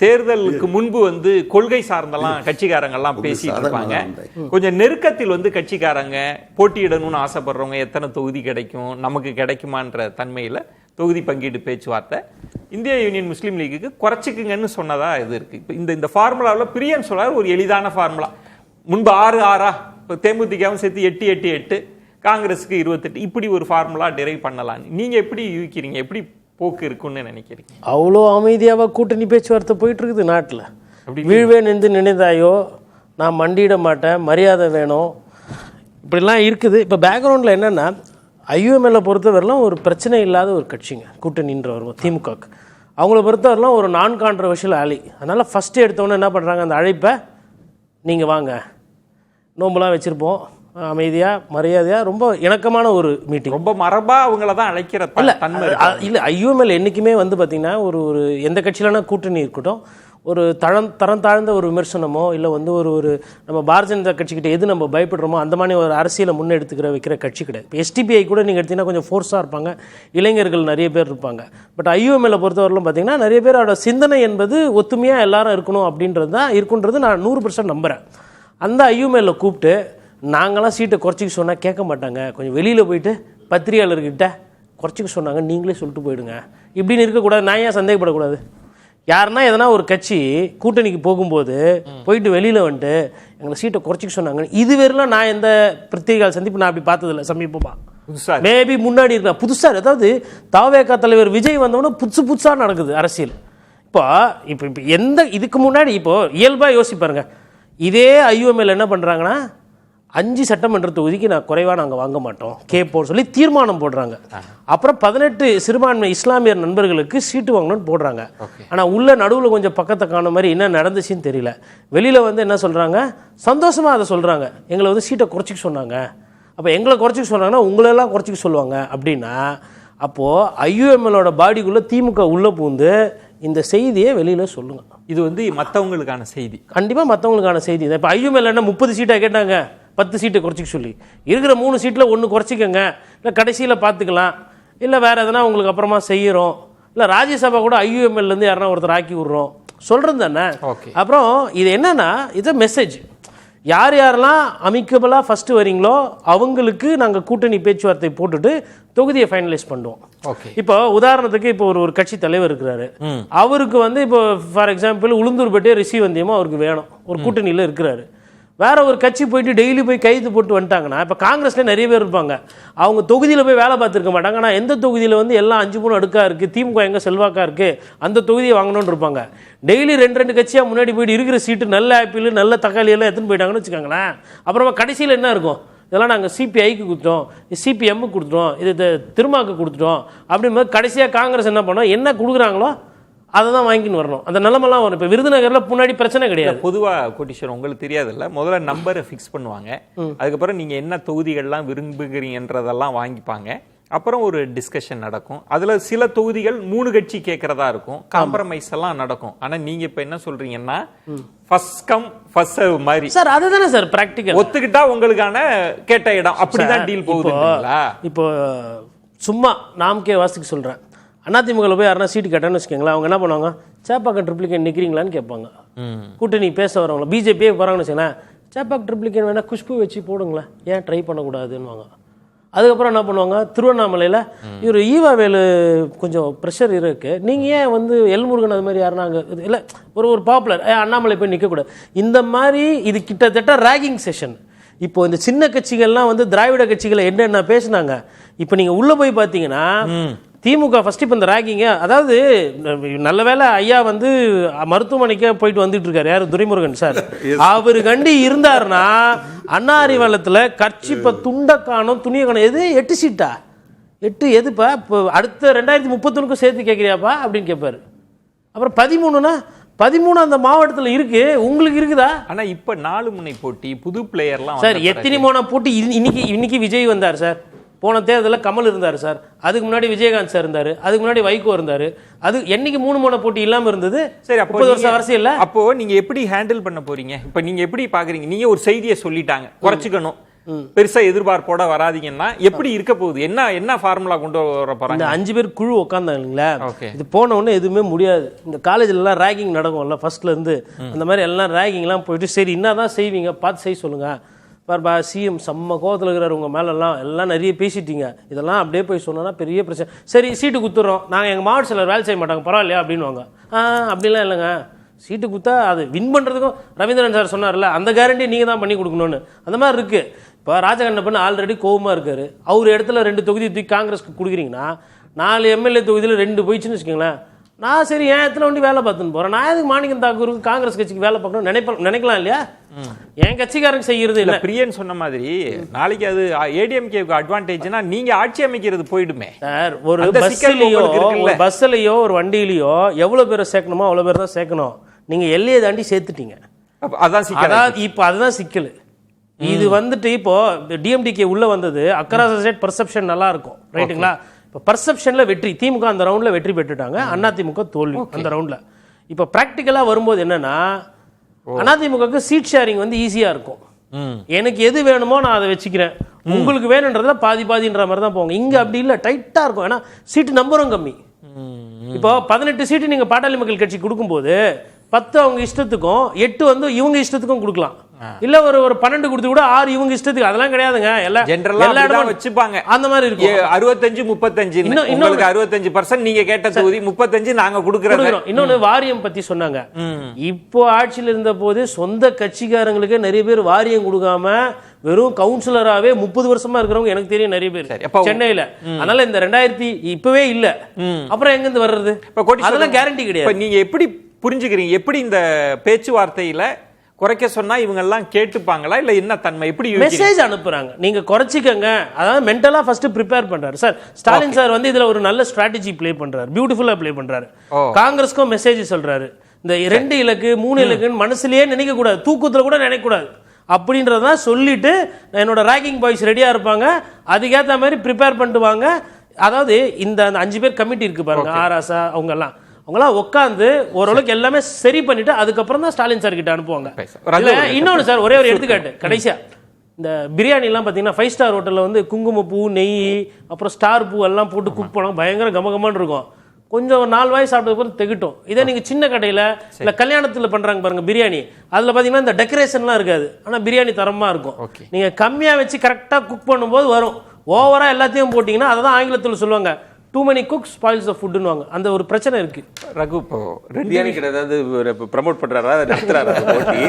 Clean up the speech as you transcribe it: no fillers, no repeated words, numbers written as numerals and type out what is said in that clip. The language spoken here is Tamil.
தேர்தலுக்கு முன்பு கொள்கை சார்ந்தெல்லாம் கட்சிக்காரங்கெல்லாம் பேசிட்டு இருப்பாங்க. கொஞ்சம் நெருக்கத்தில் கட்சிக்காரங்க போட்டியிடணும்னு ஆசைப்படுறவங்க எத்தனை தொகுதி கிடைக்கும், நமக்கு கிடைக்குமான்ற தன்மையில தொகுதி பங்கீடு பேச்சுவார்த்தை இந்திய யூனியன் முஸ்லீம் லீக்குக்கு குறைச்சிக்குங்கன்னு சொன்னதா இது இருக்கு. இப்போ இந்த ஃபார்முலாவில் பிரியன் சொல்றாரு ஒரு எளிதான ஃபார்முலா. முன்பு 6-6 இப்போ தேமுதிகவும் சேர்த்து 8-8-8, காங்கிரஸுக்கு 28, இப்படி ஒரு ஃபார்முலா டிரைவ் பண்ணலாம். நீங்க எப்படி யூகிக்கிறீங்க, எப்படி போக்கு இருக்குன்னு நினைக்கிறீங்க? அவ்வளோ அமைதியாக கூட்டணி பேச்சுவார்த்தை போயிட்டு இருக்குது நாட்டில். வீழ்வேன் என்று நினைதாயோ, நான் மண்டியிட மாட்டேன், மரியாதை வேணும், இப்படிலாம் இருக்குது. இப்போ பேக்ரவுண்டில் என்னென்னா, ஐயுஎம்எல்லை பொறுத்தவரைலாம் ஒரு பிரச்சனை இல்லாத ஒரு கட்சிங்க கூட்டணின்ற வரும் திமுகவுக்கு. அவங்கள பொறுத்தவரைலாம் ஒரு நான் கான்ட்ரவர்ஷியல் ஆலி. அதனால் ஃபஸ்ட்டு எடுத்தோன்னே என்ன பண்ணுறாங்க, அந்த அழைப்பை நீங்கள் வாங்க, நோம்பெலாம் வச்சுருப்போம், அமைதியாக மரியாதையாக ரொம்ப இணக்கமான ஒரு மீட்டிங். ரொம்ப மரபா அவங்கள தான் அழைக்கிற இல்லை ஐயுஎம்எல் என்றைக்குமே பார்த்திங்கன்னா ஒரு எந்த கட்சியிலனா கூட்டணி இருக்கட்டும், ஒரு தரம் தாழ்ந்த ஒரு விமர்சனமோ இல்லை ஒரு நம்ம பாரதிய ஜனதா கட்சிக்கிட்ட எது நம்ம பயப்படுறோமோ அந்த மாதிரி ஒரு அரசியலை முன்னெடுத்துக்கிற வைக்கிற கட்சி கிடையாது. இப்போ எஸ்டிபிஐ கூட நீங்கள் எடுத்தீங்கன்னா கொஞ்சம் ஃபோர்ஸாக இருப்பாங்க, இளைஞர்கள் நிறைய பேர் இருப்பாங்க. பட் ஐயுஎம்எல்லை பொறுத்தவரையிலும் பார்த்தீங்கன்னா நிறைய பேரோட சிந்தனை என்பது ஒத்துமையாக எல்லாரும் இருக்கணும் அப்படின்றது தான் இருக்குன்றது நான் 100% நம்புகிறேன். அந்த ஐயுஎம்எல்லை கூப்பிட்டு நாங்களாம் சீட்டை குறைச்சிக்க சொன்னால் கேட்க மாட்டாங்க, கொஞ்சம் வெளியில் போயிட்டு பத்திரிகையாளர்கிட்ட குறைச்சிக்க சொன்னாங்க நீங்களே சொல்லிட்டு போயிடுங்க இப்படின்னு இருக்கக்கூடாது. நான் ஏன் சந்தேகப்படக்கூடாது? யாருன்னா எதனா ஒரு கட்சி கூட்டணிக்கு போகும்போது போயிட்டு வெளியில் வந்துட்டு எங்களை சீட்டை குறைச்சிக்க சொன்னாங்க, இது வரையிலும் நான் எந்த பத்திரிகை சந்திப்பு நான் அப்படி பார்த்ததில்லை. சமீபமாக மேபி முன்னாடி இருக்கலாம் புதுசாக, அதாவது தாவேகா தலைவர் விஜய் வந்தோன்னா புதுசாக நடக்குது அரசியல். இப்போ எந்த இதுக்கு முன்னாடி இப்போது இயல்பாக யோசிப்பாருங்க, இதே ஐயுஎம்எல் என்ன பண்ணுறாங்கன்னா 5 சட்டமன்ற தொகுதிக்கு நான் குறைவாக நாங்கள் வாங்க மாட்டோம் கேட்போம்னு சொல்லி தீர்மானம் போடுறாங்க. அப்புறம் 18 சிறுபான்மை இஸ்லாமியர் நண்பர்களுக்கு சீட்டு வாங்கணும்னு போடுறாங்க. ஆனால் உள்ள நடுவில் கொஞ்சம் பக்கத்தை காண மாதிரி என்ன நடந்துச்சுன்னு தெரியல. வெளியில் என்ன சொல்கிறாங்க, சந்தோஷமாக அதை சொல்கிறாங்க, எங்களை சீட்டை குறைச்சிக்க சொன்னாங்க. அப்போ எங்களை குறைச்சிக்க சொன்னாங்கன்னா உங்களெல்லாம் குறைச்சிக்க சொல்லுவாங்க அப்படின்னா, அப்போது ஐயுஎம்எலோட பாடிக்குள்ளே திமுக உள்ளே பூந்து இந்த செய்தியை வெளியில் சொல்லுங்கள். இது மற்றவங்களுக்கான செய்தி, கண்டிப்பாக மற்றவங்களுக்கான செய்தி. இப்போ ஐயுஎம்எல் என்ன 30 சீட்டாக கேட்டாங்க, 10 சீட்டை குறைச்சிக்க சொல்லி இருக்கிற 3 சீட்டில் 1 குறைச்சிக்கங்க, இல்லை கடைசியில் பார்த்துக்கலாம், இல்லை வேறு எதனா உங்களுக்கு அப்புறமா செய்கிறோம், இல்லை ராஜ்யசபா கூட ஐயுஎம்எல்லேருந்து யாருன்னா ஒருத்தர் ஆக்கி விட்றோம் சொல்கிறது தானே. அப்புறம் இது என்னென்னா, இது மெசேஜ், யார் யாரெல்லாம் அமிக்கபிளாக ஃபஸ்ட்டு வரீங்களோ அவங்களுக்கு நாங்கள் கூட்டணி பேச்சுவார்த்தை போட்டுட்டு தொகுதியை ஃபைனலைஸ் பண்ணுவோம். இப்போ உதாரணத்துக்கு இப்போ ஒரு கட்சி தலைவர் இருக்கிறாரு, அவருக்கு இப்போ ஃபார் எக்ஸாம்பிள் உளுந்தூர்பேட்டை ரிஷிவந்தியமும் அவருக்கு வேணும், ஒரு கூட்டணியில் இருக்கிறாரு. வேற ஒரு கட்சி போயிட்டு டெய்லி போய் கைது போட்டு வந்துட்டாங்கன்னா, இப்போ காங்கிரஸ்ல நிறைய பேர் இருப்பாங்க, அவங்க தொகுதியில் போய் வேலை பார்த்துருக்க மாட்டாங்க. ஆனால் எந்த தொகுதியில் எல்லாம் 5-3 அடுக்காக இருக்குது, திமுக எங்கே செல்வாக்காக இருக்குது, அந்த தொகுதியை வாங்கணும்னு இருப்பாங்க. டெய்லி 2 கட்சியாக முன்னாடி போயிட்டு இருக்கிற சீட்டு நல்ல ஆப்பிள் நல்ல தக்காளி எல்லாம் எடுத்துன்னு போயிட்டாங்கன்னு வச்சுக்கோங்களேன். அப்புறமா கடைசியில் என்ன இருக்கும், இதெல்லாம் நாங்கள் சிபிஐக்கு கொடுத்துட்டோம், சிபிஎம்முக்கு கொடுத்துட்டோம், இது திருமாவுக்கு கொடுத்துட்டோம் அப்படின் கடைசியாக காங்கிரஸ் என்ன பண்ணோம், என்ன கொடுக்குறாங்களோ அதை தான் வாங்கின்னு வரணும். அந்த நிலமெல்லாம் வரும். இப்போ விருதுநகரில் முன்னாடி பிரச்சனை கிடையாது. பொதுவாக கோட்டீஸ்வரன் உங்களுக்கு தெரியாதுல்ல, முதல்ல நம்பரை ஃபிக்ஸ் பண்ணுவாங்க, அதுக்கப்புறம் நீங்கள் என்ன தொகுதிகள்லாம் விரும்புகிறீங்கன்றதெல்லாம் வாங்கிப்பாங்க, அப்புறம் ஒரு டிஸ்கஷன் நடக்கும். அதில் சில தொகுதிகள் 3 கட்சி கேட்கறதா இருக்கும், காம்ப்ரமைஸ் எல்லாம் நடக்கும். ஆனால் நீங்கள் இப்போ என்ன சொல்றீங்கன்னா ஃபர்ஸ்ட் கம் ஃபர்ஸ்ட் சர்வ் மாதிரி சார், அதுதானே சார் பிராக்டிக்கல். ஒத்துக்கிட்டா உங்களுக்கான கேட்ட இடம் அப்படிதான் டீல் போகுதுங்களா? இப்போ சும்மா நாமக்கே வாசிக்கு சொல்கிறேன், அதிமுகவில் போய் யாருன்னா சீட்டு கேட்டான்னு வச்சுக்கோங்களேன், அவங்க என்ன பண்ணுவாங்க, சேப்பாக்கம் ட்ரிப்ளிகேன் நிற்கிறீங்களான்னு கேட்பாங்க. கூட்டணி பேச வரவங்கள பிஜேபியே போகிறாங்கன்னு வச்சுக்கோங்களேன், சேப்பாக்கம் ட்ரிப்ளிகேன் வேணால் குஷ்பு வச்சு போடுங்களேன், ஏன் ட்ரை பண்ணக்கூடாதுன்னுவாங்க. அதுக்கப்புறம் என்ன பண்ணுவாங்க, திருவண்ணாமலையில் இவர் ஈவாவேலு கொஞ்சம் ப்ரெஷர் இருக்குது, நீங்கள் ஏன் எல்முருகன் அது மாதிரி யாருன்னா அங்கே இல்லை ஒரு பாப்புலர் அண்ணாமலை போய் நிற்கக்கூடாது. இந்த மாதிரி இது கிட்டத்தட்ட ரேகிங் செஷன். இப்போ இந்த சின்ன கட்சிகள்லாம் திராவிட கட்சிகளை என்னென்ன பேசினாங்க, இப்போ நீங்கள் உள்ளே போய் பார்த்தீங்கன்னா திமுக ஃபர்ஸ்ட் இப்போ இந்த ரேகிங்க, அதாவது நல்ல வேலை ஐயா மருத்துவமனைக்கே போயிட்டு வந்துட்டு இருக்காரு, யார் துரைமுருகன் சார், அவரு கண்டி இருந்தாருன்னா அண்ணா அறிவாலயத்தில் கட்சிப்ப துண்டை காணும் துணியை காணும், எது 8 சீட்டா 8 எதுப்பா இப்போ அடுத்த 2031 சேர்த்து கேட்குறியாப்பா அப்படின்னு கேட்பாரு. அப்புறம் 13னா 13 அந்த மாவட்டத்தில் இருக்கு, உங்களுக்கு இருக்குதா? ஆனா இப்ப 4 முனை போட்டி, புது பிளேயர்லாம் சார், எத்தனை போன போட்டி. இன்னைக்கு விஜய் வந்தார் சார், போன தேர்தலில் கமல் இருந்தார் சார், அதுக்கு முன்னாடி விஜயகாந்த் சார் இருந்தார், அதுக்கு முன்னாடி வைகோ இருந்தார், அது என்னைக்கு 3 முனை போட்டி இல்லாமல் இருந்தது. சரி, 30 வருஷம் அரசியல் இல்லை. அப்போ நீங்க எப்படி ஹேண்டில் பண்ண போறீங்க? இப்போ நீங்க எப்படி பாக்குறீங்க? நீங்க ஒரு செய்தியை சொல்லிட்டாங்க, குறைச்சிக்கணும், பெருசா எதிர்பார்ப்போட வராதீங்கன்னா எப்படி இருக்க போகுது? என்ன ஃபார்முலா கொண்டு வர போறாங்க? இந்த 5 பேர் குழு உட்காந்தாங்க இல்லைங்களா, Okay. இது போன உடனே எதுவுமே முடியாது. இந்த காலேஜ்ல எல்லாம் ரேகிங் நடக்கும்ல ஃபர்ஸ்ட்ல இருந்து, அந்த மாதிரி எல்லாம் ரேகிங்லாம் போயிட்டு சரி என்னதான் செய்வீங்க பார்த்து செய்ய சொல்லுங்க. பாருப்பா சிஎம் செம்ம கோவத்தில் இருக்கிறார் உங்க மேலெல்லாம், எல்லாம் நிறைய பேசிட்டீங்க, இதெல்லாம் அப்படியே போய் சொன்னா பெரிய பிரச்சனை. சரி சீட்டு குத்துறோம், நாங்கள் எங்கள் மாவட்ட சிலர் வேலை செய்ய மாட்டாங்க பரவாயில்லையா அப்படின்வாங்க. அப்படிலாம் இல்லைங்க, சீட்டு குத்தா அது வின் பண்ணுறதுக்கும் ரவீந்திரன் சார் சொன்னார்ல அந்த கேரண்டி நீங்கள் தான் பண்ணி கொடுக்கணும்னு, அந்த மாதிரி இருக்குது. இப்போ ராஜகண்ணப்பன் ஆல்ரெடி கோவமாக இருக்காரு, அவர் இடத்துல 2 தொகுதி தூக்கி காங்கிரஸ்க்கு கொடுக்குறீங்கன்னா 4 எம்எல்ஏ தொகுதியில் 2 போயிடுச்சுன்னு வச்சுக்கோங்களேன். நான் சரி என் இடத்துல வண்டி வேலை பார்த்துன்னு போகிறேன், நான் எதுக்கு மாணிக்கம் தாக்கூருக்கு காங்கிரஸ் கட்சிக்கு வேலை பார்க்கணும் நினைக்கலாம் இல்லையா? என் கட்சிக்காரங்க செய்யறது இல்லை. பிரியன் சொன்ன மாதிரி நாளைக்கு அது ஏடிஎம்கேக்கு அட்வான்டேஜ்னா நீங்க ஆட்சி அமைக்கிறது போயிடுமே சார். ஒரு பஸ்ஸிலையோ ஒரு வண்டியிலையோ எவ்வளோ பேரை சேர்க்கணுமோ அவ்வளோ பேர் தான் சேர்க்கணும். நீங்கள் எல்லையை தாண்டி சேர்த்துட்டீங்க, அதான் சிக்கல். இப்போ அதுதான் சிக்கல். இது வந்துட்டு இப்போ டிஎம்டிகே உள்ள வந்தது அக்ராஸ் ஸ்டேட் பர்செப்ஷன் நல்லா இருக்கும் ரைட்டுங்களா. இப்போ பர்செப்ஷன்ல வெற்றி, திமுக அந்த ரவுண்ட்ல வெற்றி பெற்றுட்டாங்க, அதிமுக தோல்வி அந்த ரவுண்ட்ல. இப்போ பிராக்டிக்கலா வரும்போது என்னன்னா அதிமுகக்கு சீட் ஷேரிங் வந்து ஈஸியா இருக்கும். எனக்கு எது வேணுமோ நான் அதை வச்சுக்கிறேன், உங்களுக்கு வேணுன்றதுல பாதின்ற மாதிரி தான் போங்க. இங்க அப்படி இல்லை, டைட்டா இருக்கும். ஏன்னா சீட்டு நம்பரும் கம்மி. இப்போ 18 சீட்டு நீங்க பாட்டாளி மக்கள் கட்சி கொடுக்கும்போது 10 அவங்க இஷ்டத்துக்கும் 8 வந்து இவங்க இஷ்டத்துக்கும் கொடுக்கலாம். இல்ல ஒரு 12 கொடுத்து கூட 6 இவங்க இஷ்டத்துக்கு, அதெல்லாம் கிடையாதுங்க. ஜெனரலா வச்சுப்பாங்க, அந்த மாதிரி இருக்கும். 65-35 உங்களுக்கு 65% நீங்க கேட்ட தொகுதி 35 நாங்க கொடுக்கறோம். இன்னொன்னு வாரியம் பத்தி சொன்னாங்க. இப்போ ஆட்சியில் இருந்த போது சொந்த கட்சிக்காரங்களுக்கு நிறைய பேர் வாரியம் கொடுக்காம வெறும் கவுன்சிலராவே 30 வருஷமா இருக்கிறவங்க எனக்கு தெரியும் நிறைய பேர் சென்னையில. அதனால இந்த 2000 இப்பவே இல்ல, அப்புறம் எங்க இருந்து வர்றது? அதெல்லாம் கேரண்டி கிடையாது. நீங்க எப்படி புரிஞ்சுக்கிறீங்க? எப்படி இந்த பேச்சுவார்த்தையில குறைக்க சொன்னா இவங்க எல்லாம் கேட்டுப்பாங்களா இல்ல என்ன தன்மை? எப்படி மெசேஜ் அனுப்புறாங்க, நீங்க குறைச்சிக்கங்க, அதாவது மென்டலா ஃபர்ஸ்ட் ப்ரிப்பேர் பண்றாரு சார். ஸ்டாலின் சார் வந்து இதுல ஒரு நல்ல ஸ்ட்ராட்டஜி ப்ளே பண்றாரு, பியூட்டிஃபுல்லா ப்ளே பண்றாரு. காங்கிரஸ்க்கும் மெசேஜ் சொல்றாரு, இந்த 2 இலக்கு 3 இலக்குன்னு மனசுலயே நினைக்க கூடாது, தூக்கத்துல கூட நினைக்க கூடாது அப்படின்றதான் சொல்லிட்டு என்னோட ரேகிங் பாய்ஸ் ரெடியா இருப்பாங்க, அதுக்கேற்ற மாதிரி ப்ரிப்பேர் பண்ணிட்டு வாங்க. அதாவது இந்த 5 பேர் கமிட்டி இருக்கு பாருங்க, ஆராசா அவங்களாம் உட்காந்து ஓரளவுக்கு எல்லாமே சரி பண்ணிட்டு அதுக்கப்புறம் தான் ஸ்டாலின் சார் கிட்ட அனுப்புவாங்க. இன்னொன்னு சார், ஒரே ஒரு எடுத்துக்காட்டு கடைசியா, இந்த பிரியாணி எல்லாம் பாத்தீங்கன்னா 5 ஸ்டார் ஹோட்டல்ல வந்து குங்குமப்பூ நெய் அப்புறம் ஸ்டார் பூ எல்லாம் போட்டு குக் பண்ணோம், பயங்கர கமகமான்னு இருக்கும். கொஞ்சம் 4 வாய் சாப்பிட்டதுக்கு திகட்டும். இதே நீங்க சின்ன கடையில இல்ல கல்யாணத்துல பண்றாங்க பாருங்க பிரியாணி, அதுல பாத்தீங்கன்னா இந்த டெக்கரேஷன்லாம் இருக்காது, ஆனா பிரியாணி தரமா இருக்கும். நீங்க கம்மியா வச்சு கரெக்டா குக் பண்ணும்போது வரும். ஓவரா எல்லாத்தையும் போட்டீங்கன்னா அதான் ஆங்கிலத்தில் சொல்லுவாங்க too many cooks spoils the food னுவாங்க. அந்த ஒரு பிரச்சனை இருக்கு. ரகு இப்போ பிரியாணி கிடையாது ப்ரமோட் பண்றாரா நடத்துறாரா போட்டி?